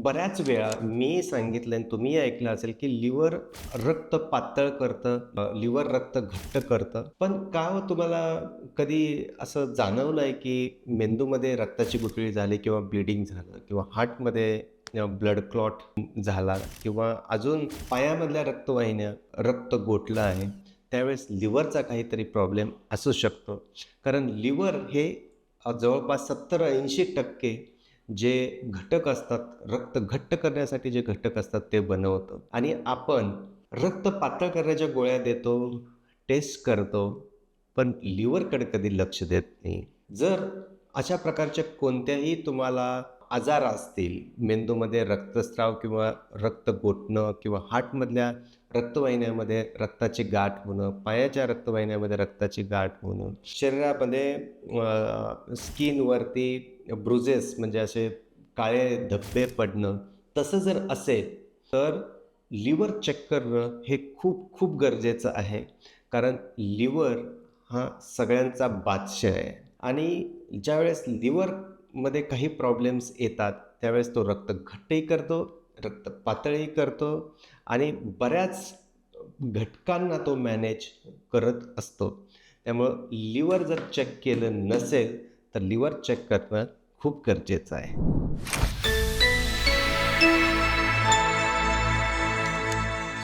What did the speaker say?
बऱ्याच वेळा मी सांगितलं आणि तुम्ही ऐकलं असेल, की लिव्हर रक्त पातळ करतं, लिव्हर रक्त घट्ट करतं. पण का हो तुम्हाला कधी असं जाणवलंय, की मेंदूमध्ये रक्ताची गुठळी झाली किंवा ब्लीडिंग झालं किंवा हार्टमध्ये ब्लड क्लॉट झाला किंवा अजून पायामधल्या रक्तवाहिन्या रक्त गोठलं आहे, त्यावेळेस लिव्हरचा काहीतरी प्रॉब्लेम असू शकतो. कारण लिव्हर हे जवळपास 70-80% जे घटक असतात, रक्त घट्ट करण्यासाठी जे घटक असतात ते बनवतं आणि आपण रक्त पातळ करण्याच्या गोळ्या देतो, टेस्ट करतो, पण लिव्हरकडे कधी लक्ष देत नाही. जर अशा प्रकारच्या कोणत्याही तुम्हाला आजार असतील, मेंदूमध्ये रक्तस्राव किंवा रक्त गोठणं किंवा हार्टमधल्या रक्तवाहिन्यामध्ये रक्ताची गाठ होणं, पायाच्या रक्तवाहिन्यामध्ये रक्ताची गाठ होणं, शरीरामध्ये स्किनवरती ब्रुजेस म्हणजे असे काळे धब्बे पडणं, तसं जर असेल तर लिव्हर चेक करणं हे खूप खूप गरजेचं आहे. कारण लिव्हर हा सगळ्यांचा बादशाह आहे आणि ज्यावेळेस लिव्हरमध्ये काही प्रॉब्लेम्स येतात, त्यावेळेस तो रक्त घट्टही करतो, रक्त पातळही करतो आणि बऱ्याच घटकांना तो मॅनेज करत असतो. त्यामुळं लिव्हर जर चेक केलं नसेल, तर लिव्हर चेक करणं खूप गरजेचं आहे.